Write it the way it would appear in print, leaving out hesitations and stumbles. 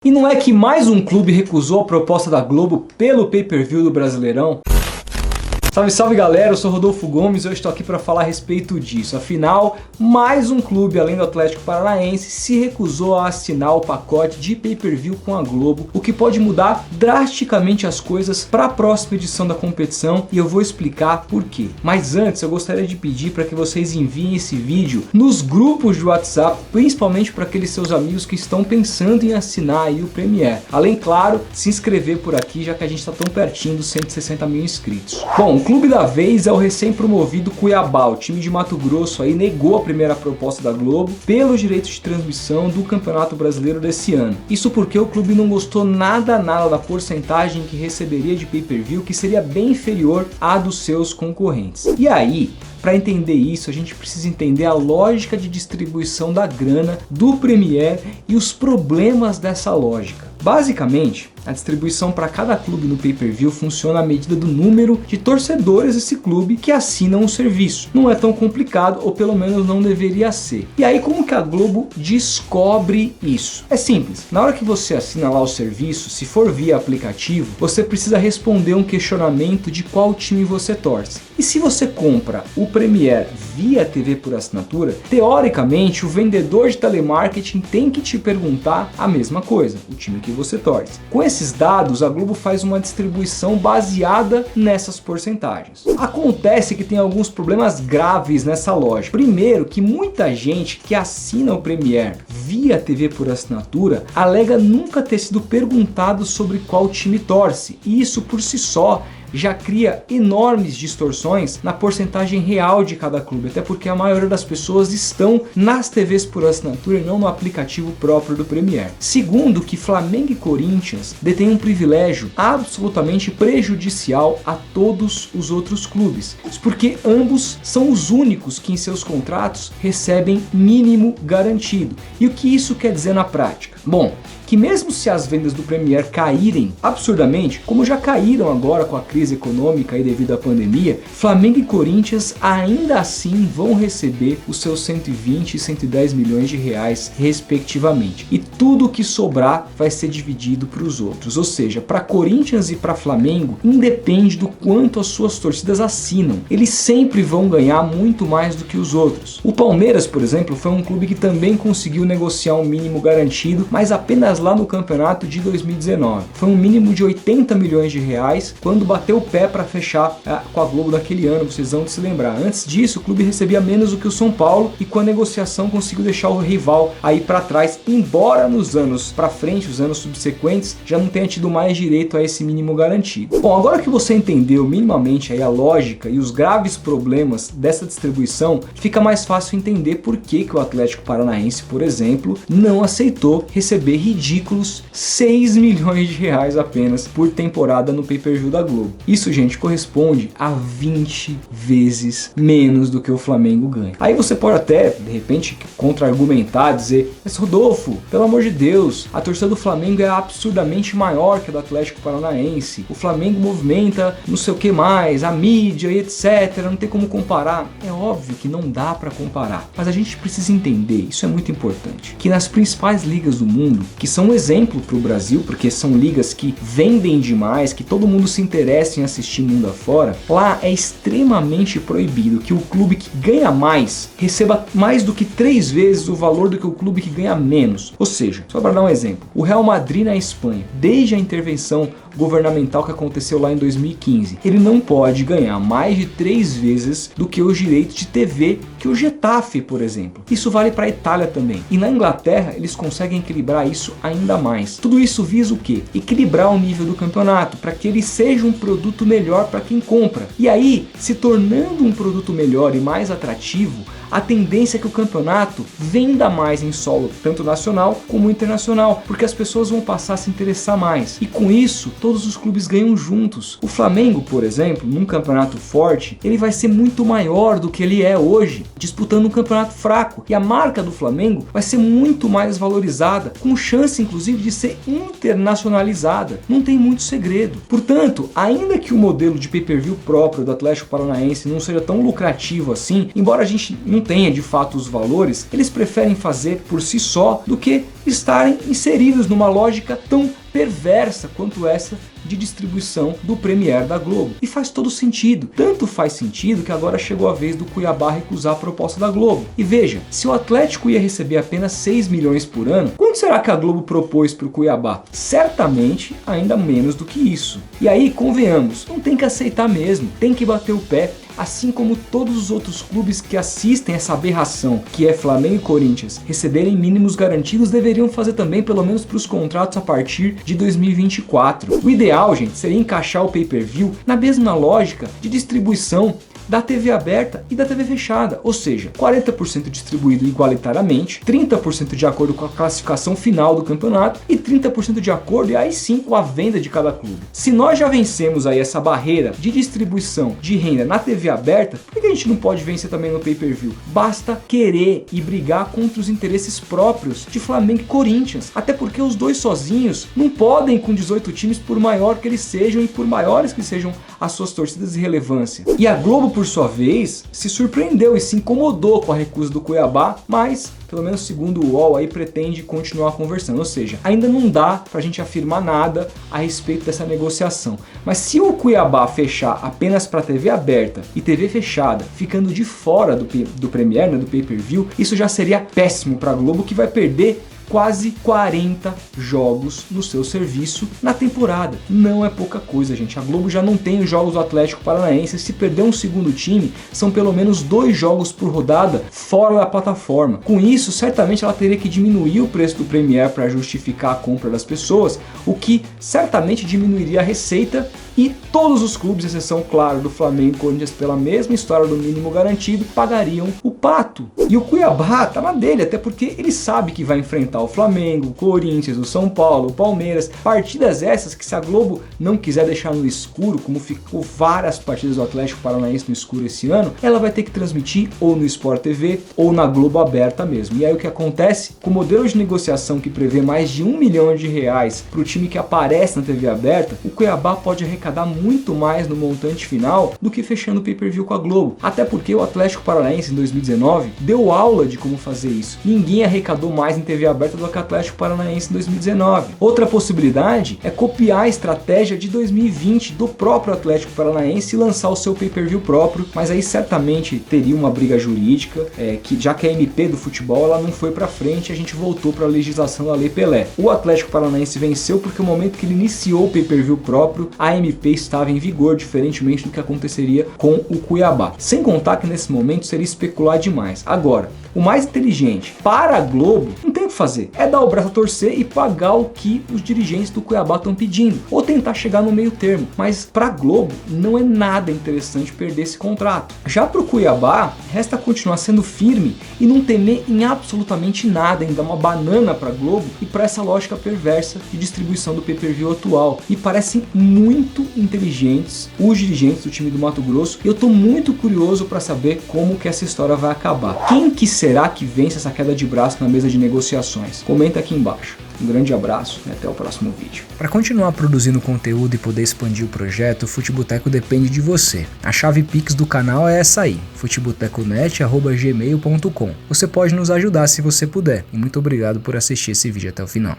E não é que mais um clube recusou a proposta da Globo pelo pay-per-view do Brasileirão? Salve, salve galera, eu sou Rodolfo Gomes e hoje estou aqui para falar a respeito disso. Afinal, mais um clube, além do Atlético Paranaense, se recusou a assinar o pacote de pay-per-view com a Globo, o que pode mudar drasticamente as coisas para a próxima edição da competição e eu vou explicar por quê. Mas antes, eu gostaria de pedir para que vocês enviem esse vídeo nos grupos de WhatsApp, principalmente para aqueles seus amigos que estão pensando em assinar aí o Premiere. Além, claro, se inscrever por aqui, já que a gente está tão pertinho dos 160 mil inscritos. Bom, o clube da vez é o recém-promovido Cuiabá. O time de Mato Grosso aí negou a primeira proposta da Globo pelos direitos de transmissão do Campeonato Brasileiro desse ano. Isso porque o clube não gostou nada da porcentagem que receberia de pay-per-view, que seria bem inferior à dos seus concorrentes. E aí, para entender isso, a gente precisa entender a lógica de distribuição da grana do Premiere e os problemas dessa lógica. Basicamente, a distribuição para cada clube no pay-per-view funciona à medida do número de torcedores desse clube que assinam o serviço. Não é tão complicado, ou pelo menos não deveria ser. E aí, como que a Globo descobre isso? É simples. Na hora que você assina lá o serviço, se for via aplicativo, você precisa responder um questionamento de qual time você torce. E se você compra o Premiere via TV por assinatura, teoricamente o vendedor de telemarketing tem que te perguntar a mesma coisa, o time que você torce. Com esses dados, a Globo faz uma distribuição baseada nessas porcentagens. Acontece que tem alguns problemas graves nessa lógica. Primeiro, que muita gente que assina o Premiere via TV por assinatura alega nunca ter sido perguntado sobre qual time torce, e isso por si só já cria enormes distorções na porcentagem real de cada clube, até porque a maioria das pessoas estão nas TVs por assinatura e não no aplicativo próprio do Premiere. Segundo, que Flamengo e Corinthians detêm um privilégio absolutamente prejudicial a todos os outros clubes. Isso porque ambos são os únicos que em seus contratos recebem mínimo garantido. E o que isso quer dizer na prática? Bom, que mesmo se as vendas do Premiere caírem absurdamente, como já caíram agora com a crise econômica e devido à pandemia, Flamengo e Corinthians ainda assim vão receber os seus 120 e 110 milhões de reais respectivamente. E tudo que sobrar vai ser dividido para os outros, ou seja, para Corinthians e para Flamengo, independe do quanto as suas torcidas assinam, eles sempre vão ganhar muito mais do que os outros. O Palmeiras, por exemplo, foi um clube que também conseguiu negociar um mínimo garantido, mas apenas lá no campeonato de 2019. Foi um mínimo de 80 milhões de reais quando bateu o pé para fechar com a Globo naquele ano, vocês vão se lembrar. Antes disso, o clube recebia menos do que o São Paulo e com a negociação conseguiu deixar o rival aí para trás, embora nos anos para frente, os anos subsequentes, já não tenha tido mais direito a esse mínimo garantido. Bom, agora que você entendeu minimamente aí a lógica e os graves problemas dessa distribuição, fica mais fácil entender por que o Atlético Paranaense, por exemplo, não aceitou receber ridículos 6 milhões de reais apenas por temporada no pay-per-view da Globo. Isso, gente, corresponde a 20 vezes menos do que o Flamengo ganha. Aí você pode até, de repente, contra-argumentar, dizer: mas Rodolfo, pelo amor de Deus, a torcida do Flamengo é absurdamente maior que a do Atlético Paranaense. O Flamengo movimenta não sei o que mais, a mídia e etc. Não tem como comparar. É óbvio que não dá para comparar. Mas a gente precisa entender, isso é muito importante, que nas principais ligas do mundo, que são um exemplo para o Brasil, porque são ligas que vendem demais, que todo mundo se interessa em assistir mundo afora, lá é extremamente proibido que o clube que ganha mais receba mais do que 3 vezes o valor do que o clube que ganha menos. Ou seja, só para dar um exemplo, o Real Madrid na Espanha, desde a intervenção governamental que aconteceu lá em 2015, ele não pode ganhar mais de 3 vezes do que os direitos de TV que o Getafe, por exemplo. Isso vale para a Itália também. E na Inglaterra eles conseguem equilibrar isso ainda mais. Tudo isso visa o quê? Equilibrar o nível do campeonato, para que ele seja um produto melhor para quem compra. E aí, se tornando um produto melhor e mais atrativo, a tendência é que o campeonato venda mais em solo, tanto nacional como internacional, porque as pessoas vão passar a se interessar mais. E com isso, todos os clubes ganham juntos. O Flamengo, por exemplo, num campeonato forte, ele vai ser muito maior do que ele é hoje, disputando um campeonato fraco. E a marca do Flamengo vai ser muito mais valorizada, com chance inclusive de ser internacionalizada. Não tem muito segredo. Portanto, ainda que o modelo de pay-per-view próprio do Atlético Paranaense não seja tão lucrativo assim, embora a gente não não tenha de fato os valores, eles preferem fazer por si só do que estarem inseridos numa lógica tão perversa quanto essa de distribuição do Premier da Globo. E faz todo sentido. Tanto faz sentido que agora chegou a vez do Cuiabá recusar a proposta da Globo. E veja, se o Atlético ia receber apenas 6 milhões por ano, quanto será que a Globo propôs para o Cuiabá? Certamente ainda menos do que isso. E aí, convenhamos, não tem que aceitar mesmo, tem que bater o pé. Assim como todos os outros clubes que assistem essa aberração, que é Flamengo e Corinthians, receberem mínimos garantidos, deveriam fazer também, pelo menos para os contratos a partir de 2024. O ideal, gente, seria encaixar o pay-per-view na mesma lógica de distribuição da TV aberta e da TV fechada, ou seja, 40% distribuído igualitariamente, 30% de acordo com a classificação final do campeonato e 30% de acordo, e aí sim, com a venda de cada clube. Se nós já vencemos aí essa barreira de distribuição de renda na TV aberta, por que a gente não pode vencer também no pay-per-view? Basta querer e brigar contra os interesses próprios de Flamengo e Corinthians, até porque os dois sozinhos não podem com 18 times, por maior que eles sejam e por maiores que sejam as suas torcidas de relevância. E a Globo, por sua vez, se surpreendeu e se incomodou com a recusa do Cuiabá, mas, pelo menos segundo o UOL, aí pretende continuar conversando. Ou seja, ainda não dá pra gente afirmar nada a respeito dessa negociação. Mas se o Cuiabá fechar apenas para TV aberta e TV fechada, ficando de fora do Premier, né, do pay-per-view, isso já seria péssimo pra Globo, que vai perder quase 40 jogos no seu serviço na temporada. Não é pouca coisa, gente. A Globo já não tem os jogos do Atlético Paranaense. Se perder um segundo time, são pelo menos 2 jogos por rodada fora da plataforma. Com isso, certamente ela teria que diminuir o preço do Premier para justificar a compra das pessoas, o que certamente diminuiria a receita, e todos os clubes, exceção, claro, do Flamengo e Corinthians, pela mesma história do mínimo garantido, pagariam o pato. E o Cuiabá tá na dele, até porque ele sabe que vai enfrentar o Flamengo, o Corinthians, o São Paulo, o Palmeiras, partidas essas que, se a Globo não quiser deixar no escuro, como ficou várias partidas do Atlético Paranaense no escuro esse ano, ela vai ter que transmitir ou no Sport TV ou na Globo aberta mesmo. E aí o que acontece? Com o modelo de negociação que prevê mais de R$1 milhão para o time que aparece na TV aberta, o Cuiabá pode arrecadar muito mais no montante final do que fechando o pay-per-view com a Globo. Até porque o Atlético Paranaense em 2019 deu aula de como fazer isso. Ninguém arrecadou mais em TV aberta do que o Atlético Paranaense em 2019. Outra possibilidade é copiar a estratégia de 2020 do próprio Atlético Paranaense e lançar o seu pay-per-view próprio, mas aí certamente teria uma briga jurídica, que já que a MP do futebol ela não foi para frente, a gente voltou para a legislação da Lei Pelé. O Atlético Paranaense venceu porque no momento que ele iniciou o pay-per-view próprio, a MP estava em vigor, diferentemente do que aconteceria com o Cuiabá. Sem contar que nesse momento seria especular demais. Agora, o mais inteligente para a Globo não tem o que fazer, é dar o braço a torcer e pagar o que os dirigentes do Cuiabá estão pedindo, ou tentar chegar no meio termo. Mas para a Globo não é nada interessante perder esse contrato. Já para o Cuiabá, resta continuar sendo firme e não temer em absolutamente nada, em dar uma banana para a Globo e para essa lógica perversa de distribuição do pay-per-view atual. E parecem muito inteligentes os dirigentes do time do Mato Grosso, e eu estou muito curioso para saber como que essa história vai acabar. Quem que será que vence essa queda de braço na mesa de negociações? Comenta aqui embaixo. Um grande abraço e até o próximo vídeo. Para continuar produzindo conteúdo e poder expandir o projeto, o Futeboteco depende de você. A chave Pix do canal é essa aí, futeboteconet@gmail.com. Você pode nos ajudar se você puder. E muito obrigado por assistir esse vídeo até o final.